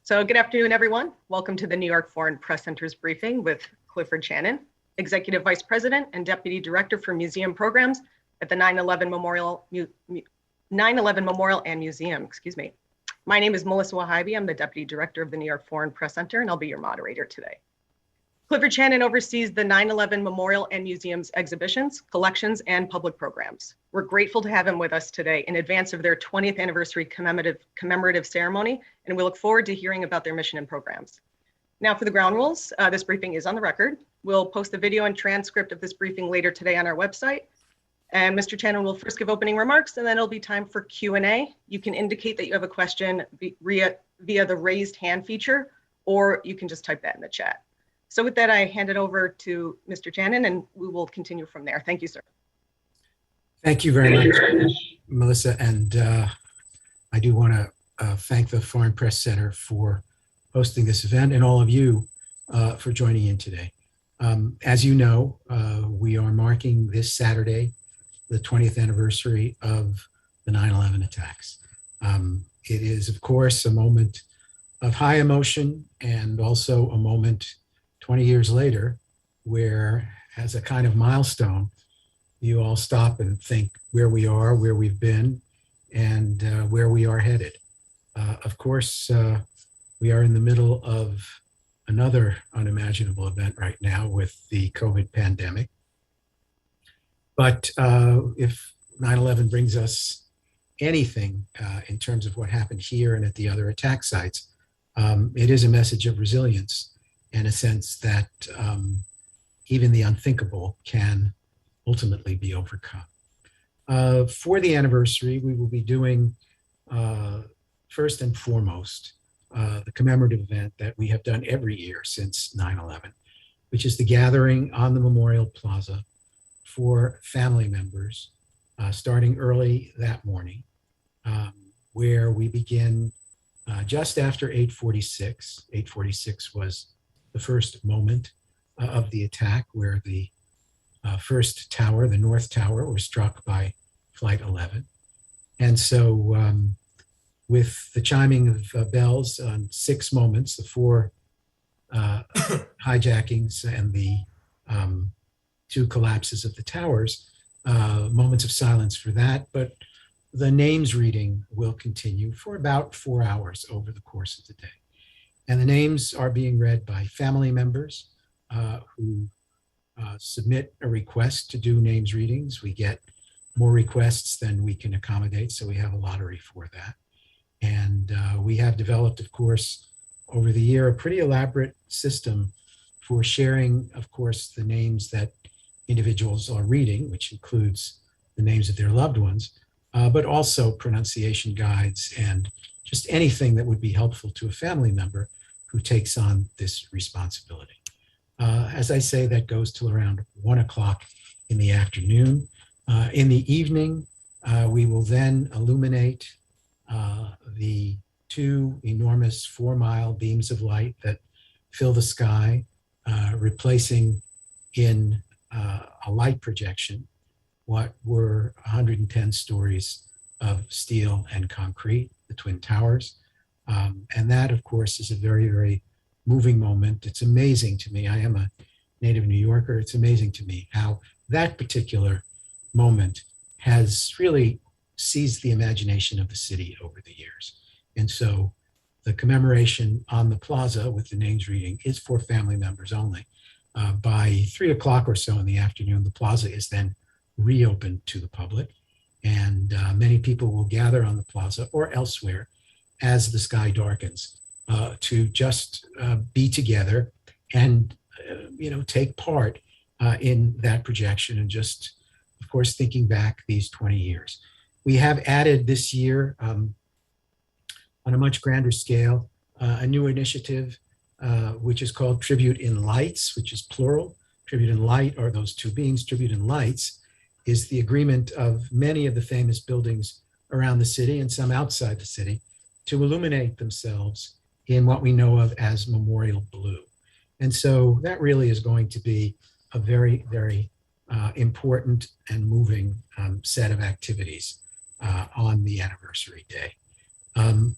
So good afternoon, everyone. Welcome to the New York Foreign Press Center's briefing with Clifford Channon, Executive Vice President and Deputy Director for Museum Programs at the 9/11 Memorial and Museum, My name is Melissa Wahibi. I'm the Deputy Director of the New York Foreign Press Center, and I'll be your moderator today. Clifford Channon oversees the 9/11 Memorial and Museum's exhibitions, collections, and public programs. We're grateful to have him with us today in advance of their 20th anniversary commemorative ceremony, and we look forward to hearing about their mission and programs. Now for the ground rules, this briefing is on the record. We'll post the video and transcript of this briefing later today on our website. And Mr. Channon will first give opening remarks, and then it'll be time for Q&A. You can indicate that you have a question via the raised hand feature, or you can just type that in the chat. So with that, I hand it over to Mr. Channon, and we will continue from there. Thank you, sir. Thank you very much, Melissa. And I do want to thank the Foreign Press Center for hosting this event and all of you for joining in today. As you know, we are marking this Saturday the 20th anniversary of the 9/11 attacks. It is, of course, a moment of high emotion and also a moment 20 years later where, as a kind of milestone, you all stop and think where we are, where we've been, and where we are headed. Of course, we are in the middle of another unimaginable event right now with the COVID pandemic. But if 9/11 brings us anything in terms of what happened here and at the other attack sites, it is a message of resilience and a sense that even the unthinkable can ultimately be overcome. For the anniversary, we will be doing, first and foremost, the commemorative event that we have done every year since 9/11, which is the gathering on the Memorial Plaza for family members, starting early that morning, where we begin just after 8:46. 8:46 was the first moment of the attack, where the first tower, the North Tower, was struck by Flight 11. And so with the chiming of bells on 6 moments, the 4 hijackings and the 2 collapses of the towers, moments of silence for that, but the names reading will continue for about 4 hours over the course of the day. And the names are being read by family members who submit a request to do names readings. We get more requests than we can accommodate, so we have a lottery for that. And we have developed, of course, over the year, a pretty elaborate system for sharing, of course, the names that individuals are reading, which includes the names of their loved ones, but also pronunciation guides and just anything that would be helpful to a family member who takes on this responsibility. As I say, that goes till around 1 o'clock in the afternoon. In the evening, we will then illuminate the 2 enormous 4-mile beams of light that fill the sky, replacing in a light projection what were 110 stories of steel and concrete, the Twin Towers. And that, of course, is a very, very moving moment. It's amazing to me. I am a native New Yorker. It's amazing to me how that particular moment has really seized the imagination of the city over the years. And so the commemoration on the plaza with the names reading is for family members only. By 3 o'clock or so in the afternoon, the plaza is then reopened to the public, and many people will gather on the plaza or elsewhere as the sky darkens to just be together and take part in that projection, and just, of course, thinking back these 20 years. We have added this year, on a much grander scale, a new initiative which is called Tribute in Lights, which is plural. Tribute in Light are those 2 beings. Tribute in Lights is the agreement of many of the famous buildings around the city and some outside the city to illuminate themselves in what we know of as Memorial Blue. And so that really is going to be a very, very important and moving set of activities on the anniversary day.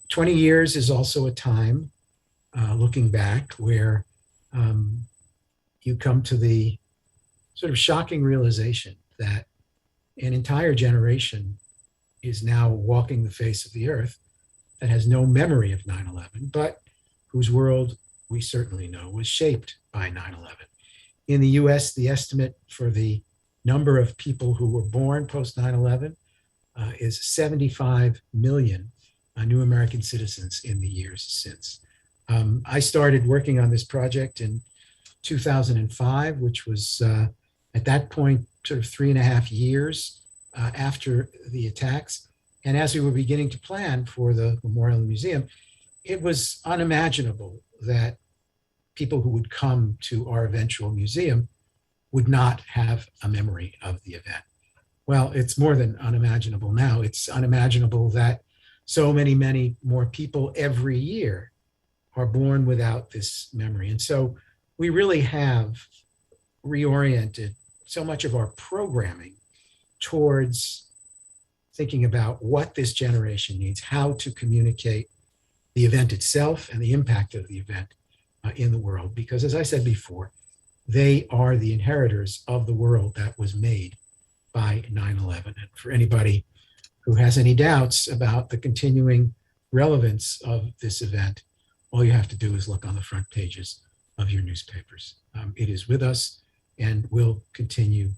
20 years is also a time looking back, where you come to the sort of shocking realization that an entire generation is now walking the face of the earth that has no memory of 9/11, but whose world we certainly know was shaped by 9/11. In the US, the estimate for the number of people who were born post 9/11 is 75 million new American citizens in the years since. I started working on this project in 2005, which was at that point sort of 3.5 years after the attacks. And as we were beginning to plan for the Memorial and Museum, it was unimaginable that people who would come to our eventual museum would not have a memory of the event. Well, it's more than unimaginable now. It's unimaginable that so many more people every year are born without this memory. And so we really have reoriented so much of our programming towards thinking about what this generation needs, how to communicate the event itself and the impact of the event in the world. Because as I said before, they are the inheritors of the world that was made by 9/11. And for anybody who has any doubts about the continuing relevance of this event, all you have to do is look on the front pages of your newspapers. It is with us and will continue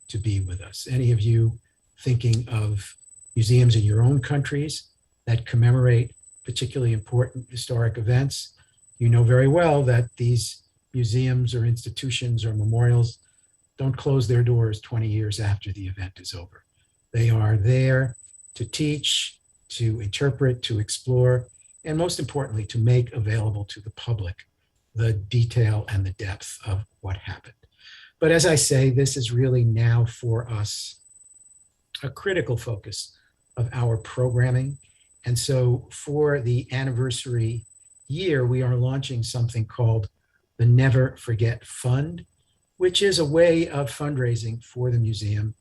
to be with us. Any of you thinking of museums in your own countries that commemorate particularly important historic events, you know very well that these museums or institutions or memorials don't close their doors 20 years after the event is over. They are there to teach, to interpret, to explore, and most importantly, to make available to the public the detail and the depth of what happened. But as I say, this is really now for us a critical focus of our programming. And so for the anniversary year, we are launching something called the Never Forget Fund, which is a way of fundraising for the museum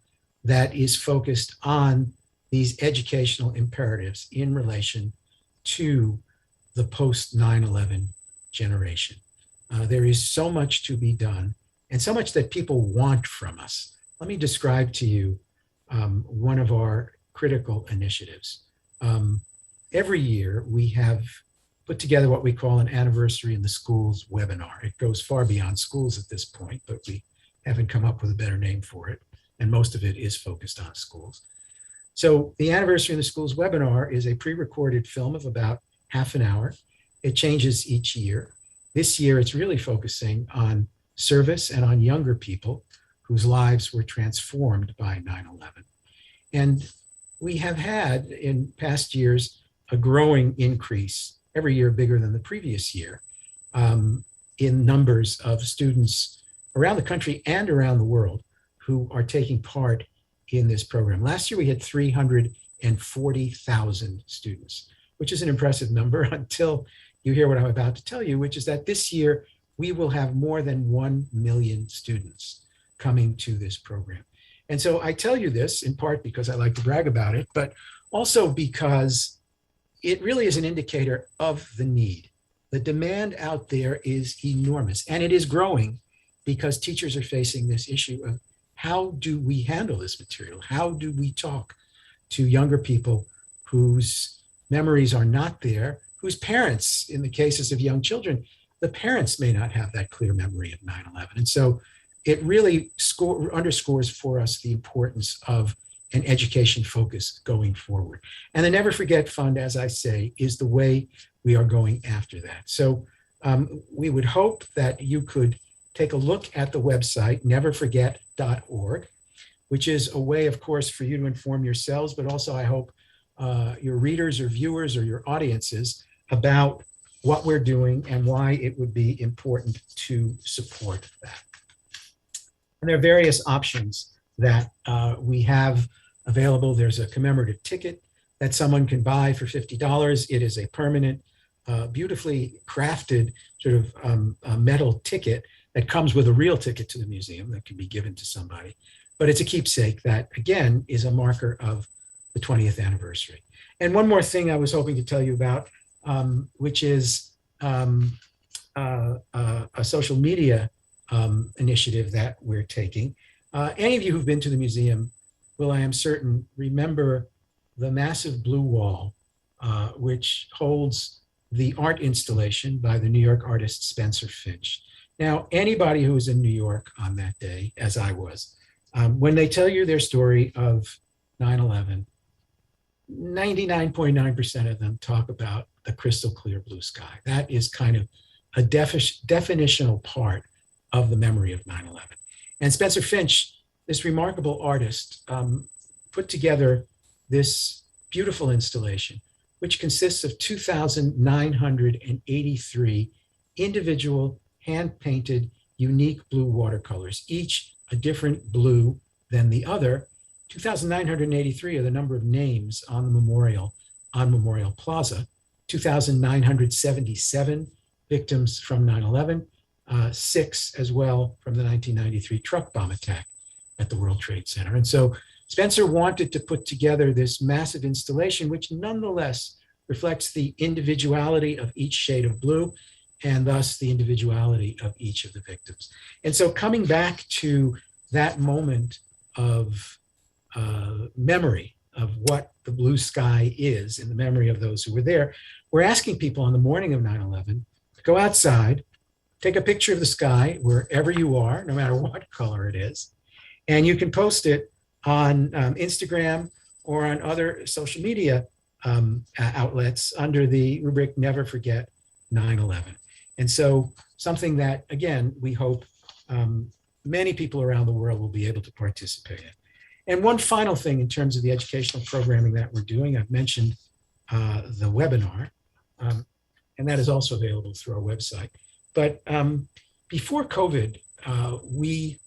that is focused on these educational imperatives in relation to the post 9/11 generation. There is so much to be done and so much that people want from us. Let me describe to you one of our critical initiatives. Every year we have put together what we call an Anniversary in the Schools webinar. It goes far beyond schools at this point, but we haven't come up with a better name for it. And most of it is focused on schools. So the Anniversary in the Schools webinar is a pre-recorded film of about half an hour. It changes each year. This year, it's really focusing on service and on younger people whose lives were transformed by 9/11. And we have had in past years a growing increase, every year bigger than the previous year, in numbers of students around the country and around the world who are taking part in this program. Last year, we had 340,000 students, which is an impressive number until you hear what I'm about to tell you, which is that this year, we will have more than 1 million students coming to this program. And so I tell you this in part because I like to brag about it, but also because it really is an indicator of the need. The demand out there is enormous, and it is growing because teachers are facing this issue of how do we handle this material? How do we talk to younger people whose memories are not there, whose parents, in the cases of young children, the parents may not have that clear memory of 9/11. And so it really underscores for us the importance of an education focus going forward. And the Never Forget Fund, as I say, is the way we are going after that. So we would hope that you could take a look at the website, neverforget.org, which is a way, of course, for you to inform yourselves, but also I hope your readers or viewers or your audiences about what we're doing and why it would be important to support that. And there are various options that we have available. There's a commemorative ticket that someone can buy for $50. It is a permanent, beautifully crafted sort of metal ticket that comes with a real ticket to the museum that can be given to somebody. But it's a keepsake that, again, is a marker of the 20th anniversary. And one more thing I was hoping to tell you about, which is a social media initiative that we're taking. Any of you who've been to the museum will, I am certain, remember the massive blue wall, which holds the art installation by the New York artist Spencer Finch. Now, anybody who was in New York on that day, as I was, when they tell you their story of 9/11, 99.9% of them talk about the crystal clear blue sky. That is kind of a definitional part of the memory of 9/11. And Spencer Finch, this remarkable artist, put together this beautiful installation, which consists of 2,983 individual hand-painted unique blue watercolors, each a different blue than the other. 2,983 are the number of names on the memorial on Memorial Plaza. 2,977 victims from 9/11, 6 as well from the 1993 truck bomb attack at the World Trade Center. And so Spencer wanted to put together this massive installation, which nonetheless reflects the individuality of each shade of blue and thus the individuality of each of the victims. And so coming back to that moment of memory of what the blue sky is in the memory of those who were there, we're asking people on the morning of 9/11 to go outside, take a picture of the sky wherever you are, no matter what color it is, and you can post it on Instagram or on other social media outlets under the rubric Never Forget 9/11. And so something that, again, we hope many people around the world will be able to participate in. And one final thing in terms of the educational programming that we're doing, I've mentioned the webinar, and that is also available through our website. But before COVID, we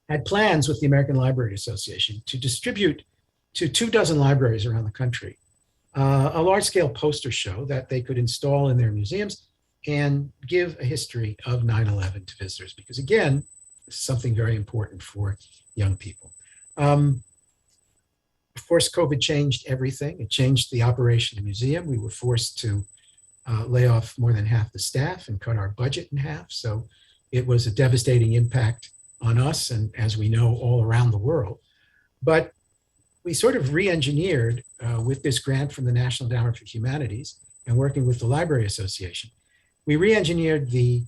had plans with the American Library Association to distribute to 24 libraries around the country a large-scale poster show that they could install in their museums and give a history of 9/11 to visitors. Because again, this is something very important for young people. Of course, COVID changed everything. It changed the operation of the museum. We were forced to lay off more than half the staff and cut our budget in half. So it was a devastating impact on us and, as we know, all around the world. But we sort of re-engineered with this grant from the National Endowment for Humanities and working with the Library Association. We re-engineered the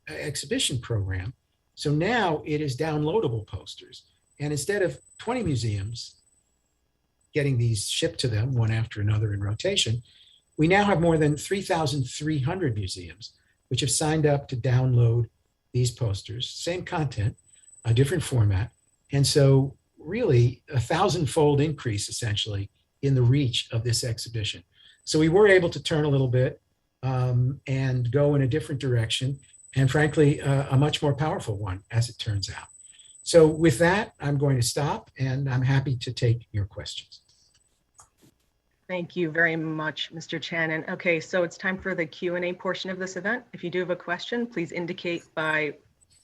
exhibition program. So now it is downloadable posters. And instead of 20 museums getting these shipped to them one after another in rotation, we now have more than 3,300 museums which have signed up to download these posters, same content, a different format. And so really a 1,000-fold increase essentially in the reach of this exhibition. So we were able to turn a little bit and go in a different direction, and frankly, a much more powerful one, as it turns out. So with that, I'm going to stop, and I'm happy to take your questions. Thank you very much, Mr. Channon. Okay, so it's time for the Q&A portion of this event. If you do have a question, please indicate by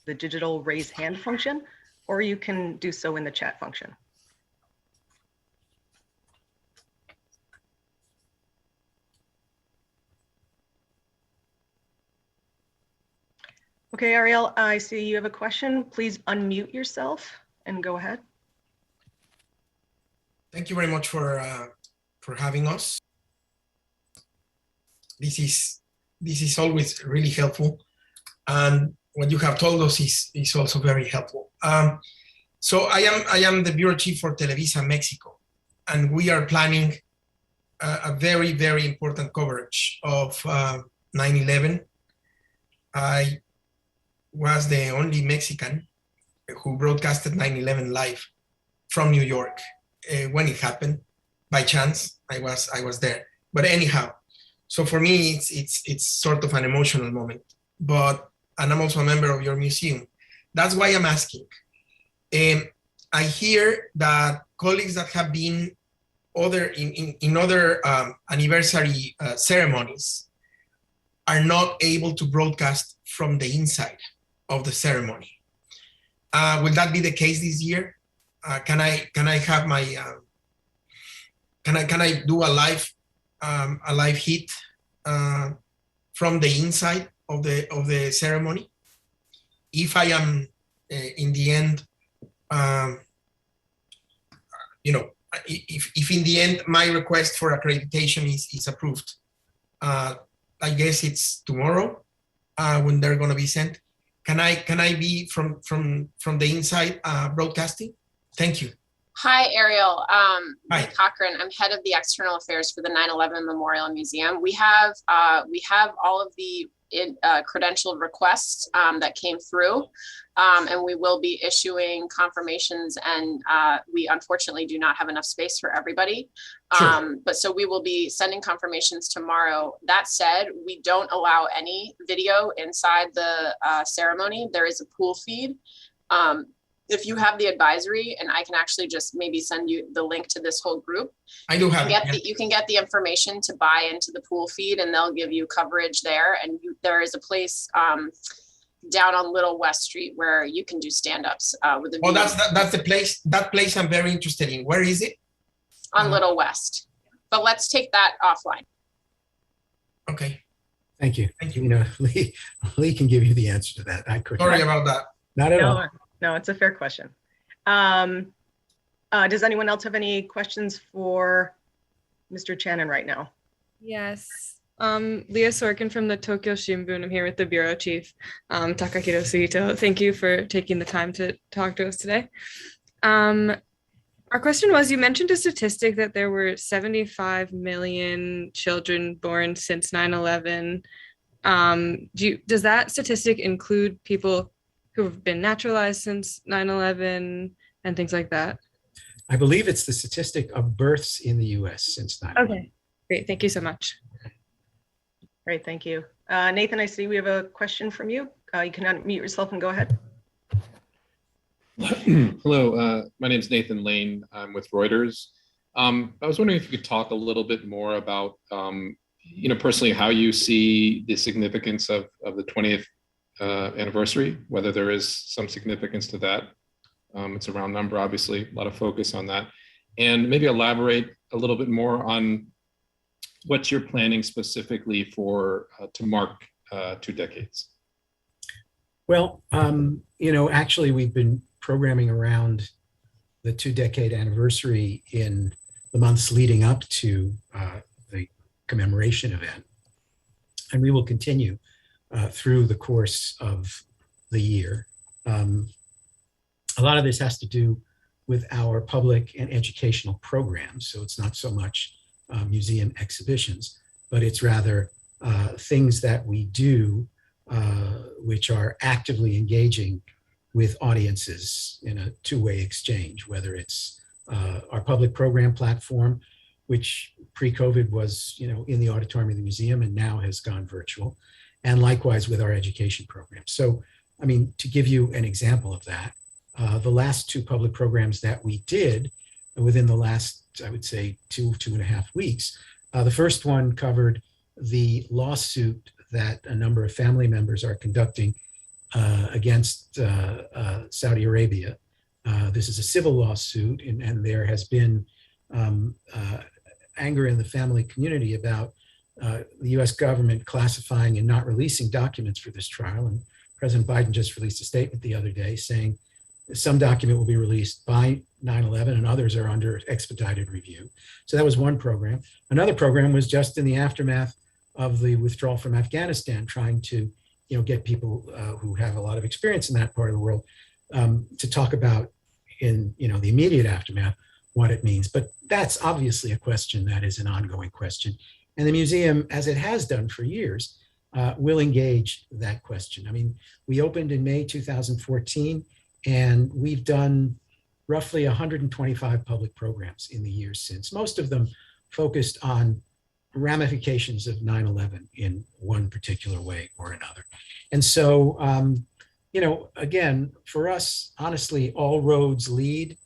the digital raise hand function, or you can do so in the chat function. Okay, Ariel, I see you have a question. Please unmute yourself and go ahead. Thank you very much for having us. This is always really helpful, and what you have told us is also very helpful. So I am the bureau chief for Televisa Mexico, and we are planning a very, very important coverage of 9/11. I was the only Mexican who broadcasted 9/11 live from New York when it happened. By chance, I was there. But anyhow, so for me, it's sort of an emotional moment. And I'm also a member of your museum. That's why I'm asking. I hear that colleagues that have been in other anniversary ceremonies are not able to broadcast from the inside of the ceremony. Will that be the case this year? Can I have my can I do a live hit from the inside of the ceremony. If I am in the end, if in the end my request for accreditation is approved, I guess it's tomorrow when they're going to be sent. Can I be from the inside broadcasting? Thank you. Hi, Ariel. Hi. Cochran. I'm head of the external affairs for the 9/11 Memorial and Museum. We have all of the credentialed requests that came through, and we will be issuing confirmations. And we unfortunately do not have enough space for everybody. Sure. But so we will be sending confirmations tomorrow. That said, we don't allow any video inside the ceremony. There is a pool feed. If you have the advisory, and I can actually just maybe send you the link to this whole group. I do have it. You can get the information to buy into the pool feed, and they'll give you coverage there. And there is a place down on Little West Street where you can do stand-ups with a Oh, view that's the place. That place I'm very interested in. Where is it? on Little West. But let's take that offline. Okay. Thank you. Thank you. You know, Lee can give you the answer to that. I couldn't. Sorry about that. Not at all. No, it's a fair question. Does anyone else have any questions for Mr. Channon right now? Yes. Leah Sorkin from the Tokyo Shimbun. I'm here with the bureau chief, Takahiro Sugito. Thank you for taking the time to talk to us today. Our question was, you mentioned a statistic that there were 75 million children born since 9/11. Does that statistic include people who have been naturalized since 9/11 and things like that? I believe it's the statistic of births in the US since 9/11. Okay, great. Thank you so much. Great, thank you. Nathan, I see we have a question from you. You can unmute yourself and go ahead. Hello, my name is Nathan Lane. I'm with Reuters. I was wondering if you could talk a little bit more about, personally, how you see the significance of the 20th anniversary, whether there is some significance to that. It's a round number, obviously, a lot of focus on that. And maybe elaborate a little bit more on what you're planning specifically for to mark 2 decades. Well, actually, we've been programming around the 2-decade anniversary in the months leading up to the commemoration event. And we will continue through the course of the year. A lot of this has to do with our public and educational programs. So it's not so much museum exhibitions, but it's rather things that we do which are actively engaging with audiences in a two-way exchange, whether it's our public program platform, which pre-COVID was, in the auditorium of the museum and now has gone virtual, and likewise with our education program. So, to give you an example of that, the last 2 public programs that we did within the last, I would say, 2.5 weeks, the first one covered the lawsuit that a number of family members are conducting against Saudi Arabia. This is a civil lawsuit, and there has been anger in the family community about the US government classifying and not releasing documents for this trial. And President Biden just released a statement the other day saying some document will be released by 9/11 and others are under expedited review. So that was one program. Another program was just in the aftermath of the withdrawal from Afghanistan, trying to get people who have a lot of experience in that part of the world to talk about in the immediate aftermath what it means. But that's obviously a question that is an ongoing question. And the museum, as it has done for years, will engage that question. We opened in May 2014, and we've done roughly 125 public programs in the years since, most of them focused on ramifications of 9/11 in one particular way or another. And so, again, for us, honestly, all roads lead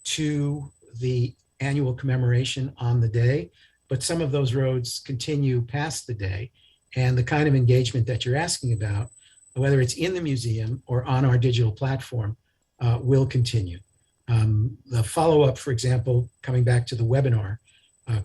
to the annual commemoration on the day, but some of those roads continue past the day. And the kind of engagement that you're asking about, whether it's in the museum or on our digital platform, will continue. The follow-up, for example, coming back to the webinar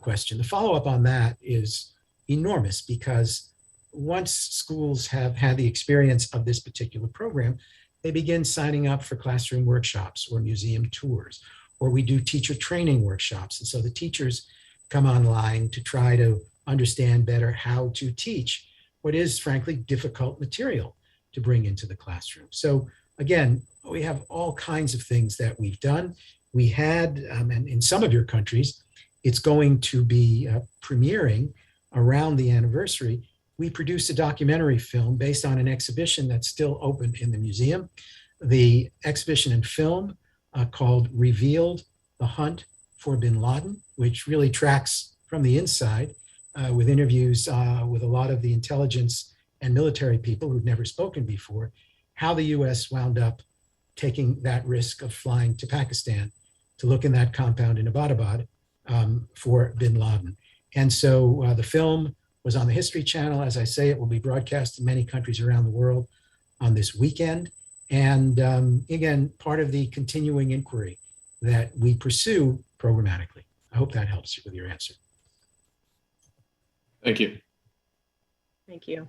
question, the follow-up on that is enormous because once schools have had the experience of this particular program, they begin signing up for classroom workshops or museum tours, or we do teacher training workshops. And so the teachers come online to try to understand better how to teach what is frankly difficult material to bring into the classroom. So again, we have all kinds of things that we've done. We had, and in some of your countries, it's going to be premiering around the anniversary. We produced a documentary film based on an exhibition that's still open in the museum. The exhibition and film called Revealed: The Hunt for Bin Laden, which really tracks from the inside with interviews with a lot of the intelligence and military people who've never spoken before, how the US wound up taking that risk of flying to Pakistan to look in that compound in Abbottabad for bin Laden. And so the film was on the History Channel. As I say, it will be broadcast in many countries around the world on this weekend. And again, part of the continuing inquiry that we pursue programmatically. I hope that helps you with your answer. Thank you. Thank you.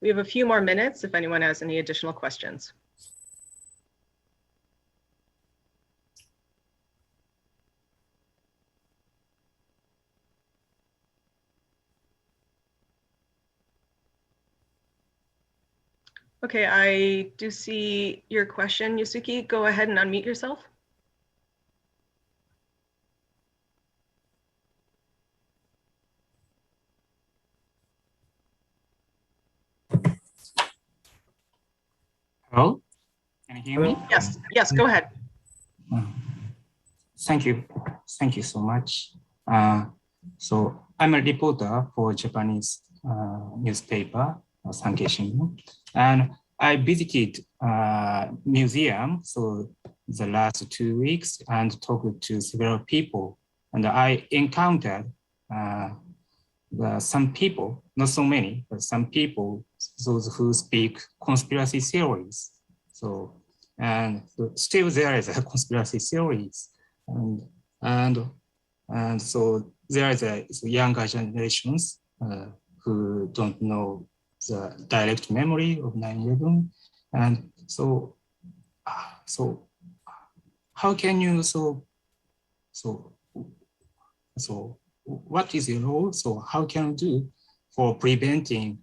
We have a few more minutes if anyone has any additional questions. Okay, I do see your question, Yusuke. Go ahead and unmute yourself. Hello, can you hear me? Yes, yes, go ahead. Thank you so much. So I'm a reporter for Japanese newspaper, Sankei Shimbun, and I visited museum so the last 2 weeks and talked to several people, and I encountered some people, not so many, but some people, those who speak conspiracy theories. So, and still there is a conspiracy theories, and so there is a younger generations who don't know the direct memory of 9/11, and so how can you what is your role? So how can you do for preventing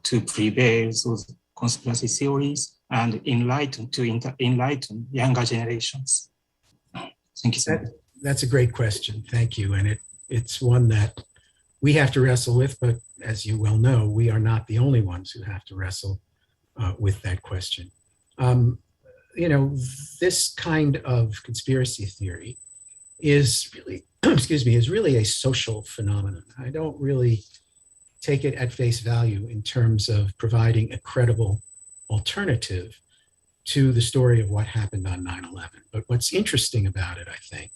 to prevail those conspiracy theories and enlighten younger generations? Thank you so much. That's a great question. Thank you. And it's one that we have to wrestle with, but as you well know, we are not the only ones who have to wrestle with that question. This kind of conspiracy theory is really, is really a social phenomenon. I don't really take it at face value in terms of providing a credible alternative to the story of what happened on 9/11. But what's interesting about it, I think,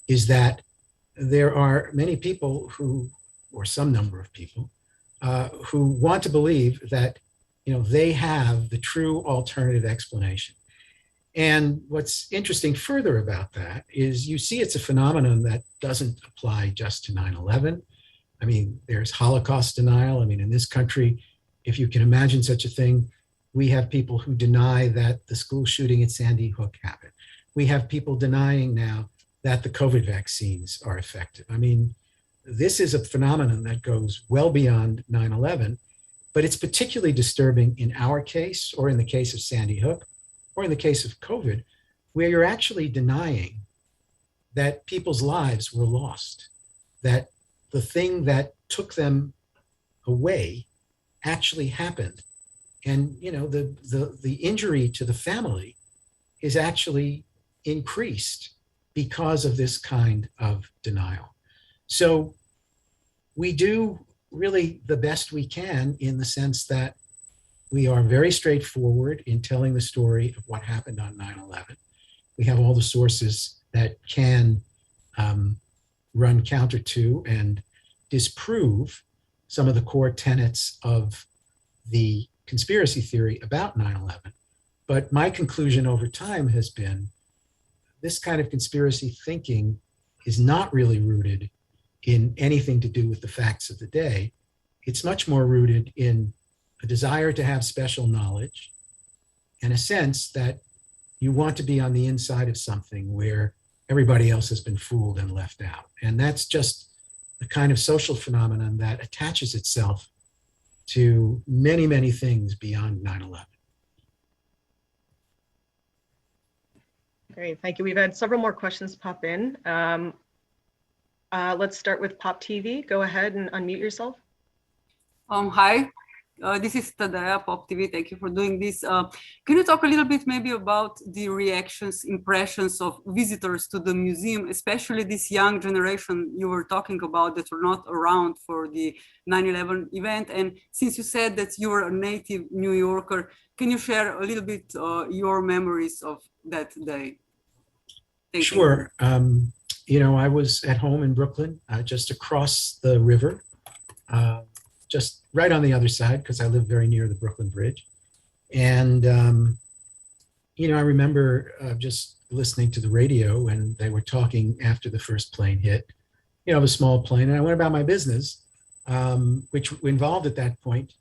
is that there are many people who, or some number of people, who want to believe that they have the true alternative explanation. And what's interesting further about that is you see it's a phenomenon that doesn't apply just to 9/11. I mean, there's Holocaust denial. I mean, in this country, if you can imagine such a thing, we have people who deny that the school shooting at Sandy Hook happened. We have people denying now that the COVID vaccines are effective. I mean, this is a phenomenon that goes well beyond 9/11, but it's particularly disturbing in our case, or in the case of Sandy Hook, or in the case of COVID, where you're actually denying that people's lives were lost, that the thing that took them away actually happened. And the injury to the family is actually increased because of this kind of denial. So we do really the best we can in the sense that we are very straightforward in telling the story of what happened on 9/11. We have all the sources that can run counter to and disprove some of the core tenets of the conspiracy theory about 9/11. But my conclusion over time has been this kind of conspiracy thinking is not really rooted in anything to do with the facts of the day. It's much more rooted in a desire to have special knowledge and a sense that you want to be on the inside of something where everybody else has been fooled and left out. And that's just the kind of social phenomenon that attaches itself to many, many things beyond 9/11. Great, thank you. We've had several more questions pop in. Let's start with Pop TV. Go ahead and unmute yourself. Hi, this is Tadaya, Pop TV. Thank you for doing this. Can you talk a little bit maybe about the reactions, impressions of visitors to the museum, especially this young generation you were talking about that were not around for the 9/11 event? And since you said that you were a native New Yorker, can you share a little bit your memories of that day? Thank you. Sure. I was at home in Brooklyn, just across the river, just right on the other side, because I live very near the Brooklyn Bridge. And, I remember just listening to the radio and they were talking after the first plane hit, of a small plane. And I went about my business, which involved at that point,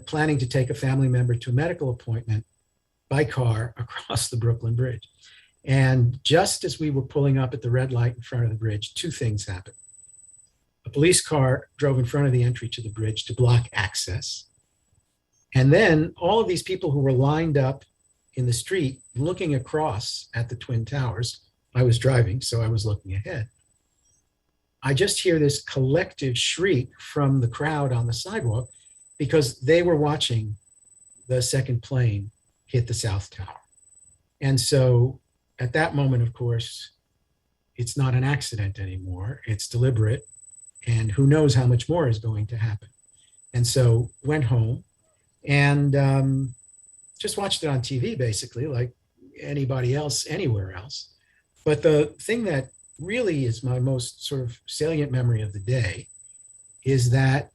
planning to take a family member to a medical appointment by car across the Brooklyn Bridge. And just as we were pulling up at the red light in front of the bridge, two things happened. A police car drove in front of the entry to the bridge to block access. And then all of these people who were lined up in the street looking across at the Twin Towers, I was driving, so I was looking ahead. I just hear this collective shriek from the crowd on the sidewalk because they were watching the second plane hit the South Tower. And so at that moment, of course, it's not an accident anymore. It's deliberate. And who knows how much more is going to happen. And so went home and just watched it on TV, basically, like anybody else, anywhere else. But the thing that really is my most sort of salient memory of the day is that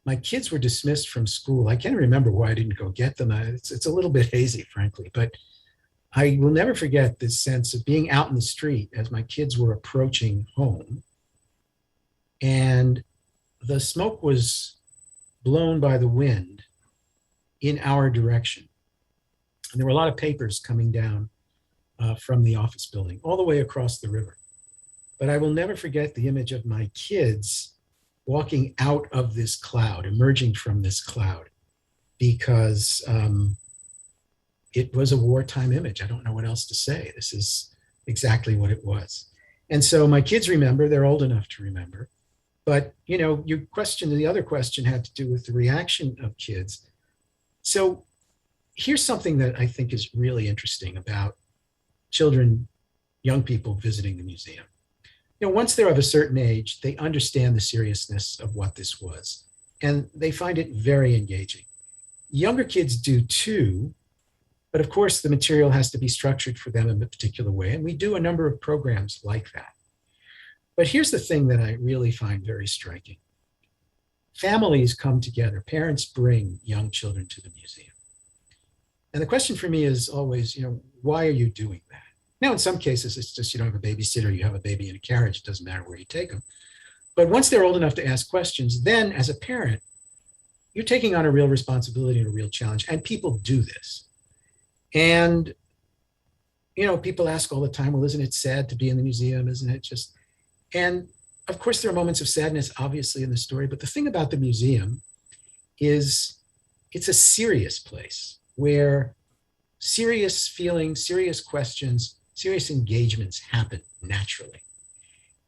my kids were dismissed from school. I can't remember why I didn't go get them. It's a little bit hazy, frankly, but I will never forget this sense of being out in the street as my kids were approaching home. And the smoke was blown by the wind in our direction. And there were a lot of papers coming down from the office building all the way across the river. But I will never forget the image of my kids walking out of this cloud, emerging from this cloud, because it was a wartime image. I don't know what else to say. This is exactly what it was. And so my kids remember, they're old enough to remember. But, your question, the other question had to do with the reaction of kids. So here's something that I think is really interesting about children, young people visiting the museum. Once they're of a certain age, they understand the seriousness of what this was, and they find it very engaging. Younger kids do too, but of course the material has to be structured for them in a particular way, and we do a number of programs like that. But here's the thing that I really find very striking. Families come together, parents bring young children to the museum. And the question for me is always, why are you doing that? Now, in some cases, it's just you don't have a babysitter, you have a baby in a carriage, it doesn't matter where you take them. But once they're old enough to ask questions, then as a parent, you're taking on a real responsibility and a real challenge, and people do this. And, people ask all the time, well, isn't it sad to be in the museum? Isn't it just, and of course, there are moments of sadness, obviously, in the story. But the thing about the museum is it's a serious place where serious feelings, serious questions, serious engagements happen naturally.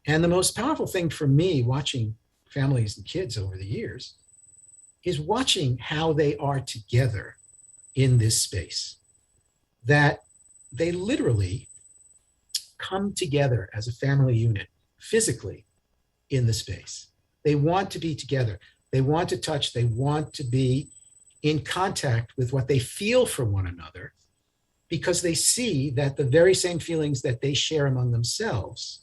And the most powerful thing for me watching families and kids over the years is watching how they are together in this space, that they literally come together as a family unit physically in the space. They want to be together. They want to touch. They want to be in contact with what they feel for one another, because they see that the very same feelings that they share among themselves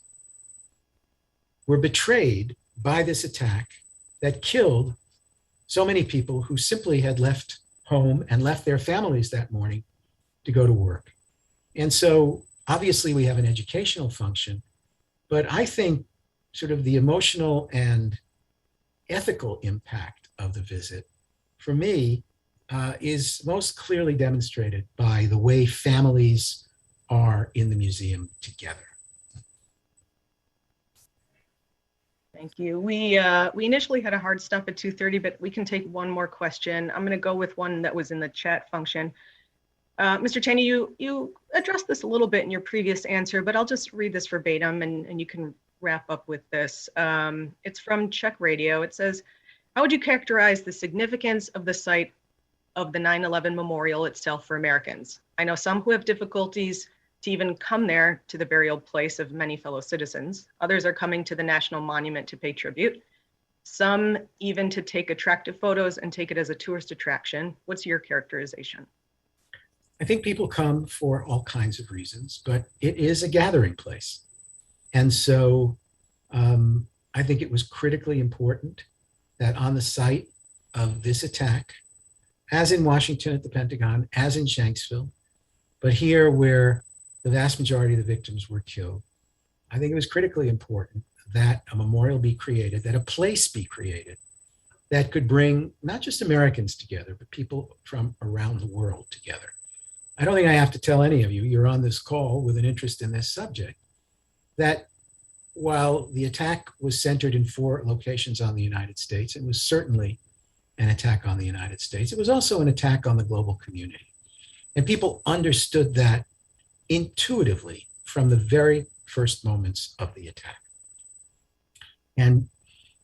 were betrayed by this attack that killed so many people who simply had left home and left their families that morning to go to work. And so obviously we have an educational function, but I think sort of the emotional and ethical impact of the visit, for me, is most clearly demonstrated by the way families are in the museum together. Thank you. We initially had a hard stop at 2:30, but we can take one more question. I'm going to go with one that was in the chat function. Mr. Cheney, you addressed this a little bit in your previous answer, but I'll just read this verbatim and you can wrap up with this. It's from Czech Radio. It says, how would you characterize the significance of the site of the 9/11 memorial itself for Americans? I know some who have difficulties to even come there to the burial place of many fellow citizens. Others are coming to the National Monument to pay tribute. Some even to take attractive photos and take it as a tourist attraction. What's your characterization? I think people come for all kinds of reasons, but it is a gathering place. And so I think it was critically important that on the site of this attack, as in Washington at the Pentagon, as in Shanksville, but here where the vast majority of the victims were killed, I think it was critically important that a memorial be created, that a place be created that could bring not just Americans together, but people from around the world together. I don't think I have to tell any of you, you're on this call with an interest in this subject, that while the attack was centered in 4 locations on the United States, it was certainly an attack on the United States. It was also an attack on the global community. And people understood that intuitively from the very first moments of the attack. And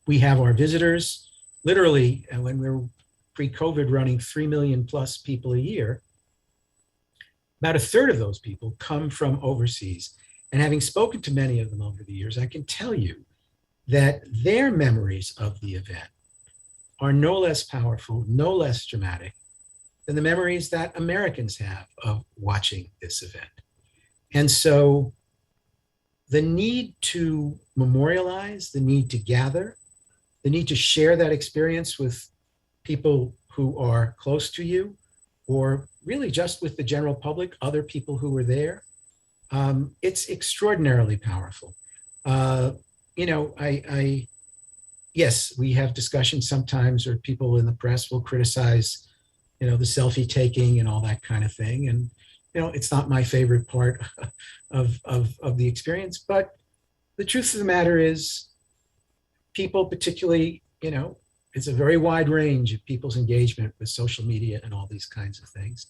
we have our visitors, literally, when we were pre-COVID running 3 million plus people a year, about a third of those people come from overseas. And having spoken to many of them over the years, I can tell you that their memories of the event are no less powerful, no less dramatic than the memories that Americans have of watching this event. And so the need to memorialize, the need to gather, the need to share that experience with people who are close to you, or really just with the general public, other people who were there, it's extraordinarily powerful. Yes, we have discussions sometimes, or people in the press will criticize, the selfie taking and all that kind of thing. And, it's not my favorite part of the experience, but the truth of the matter is people, particularly, it's a very wide range of people's engagement with social media and all these kinds of things.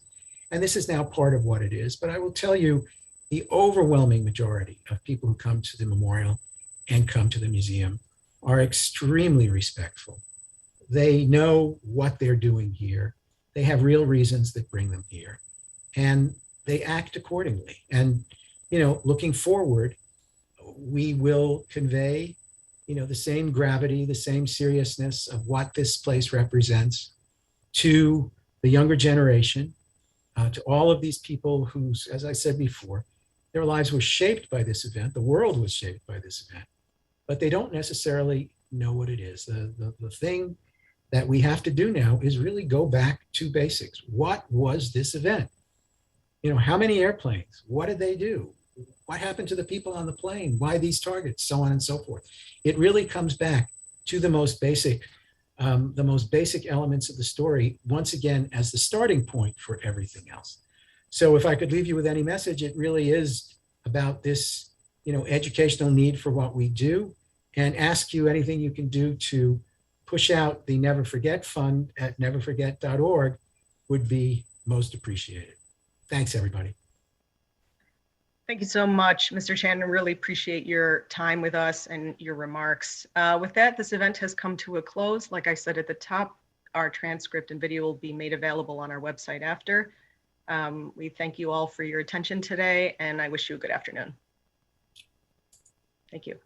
And this is now part of what it is. But I will tell you, the overwhelming majority of people who come to the memorial and come to the museum are extremely respectful. They know what they're doing here. They have real reasons that bring them here. And they act accordingly. And, looking forward, we will convey, the same gravity, the same seriousness of what this place represents to the younger generation, to all of these people whose, as I said before, their lives were shaped by this event. The world was shaped by this event, but they don't necessarily know what it is. The thing that we have to do now is really go back to basics. What was this event? How many airplanes? What did they do? What happened to the people on the plane? Why these targets? So on and so forth. It really comes back to the most basic elements of the story, once again, as the starting point for everything else. So if I could leave you with any message, it really is about this, educational need for what we do, and ask you anything you can do to push out the Never Forget Fund at neverforget.org would be most appreciated. Thanks, everybody. Thank you so much, Mr. Shannon. Really appreciate your time with us and your remarks. With that, this event has come to a close. Like I said at the top, our transcript and video will be made available on our website after. We thank you all for your attention today, and I wish you a good afternoon. Thank you.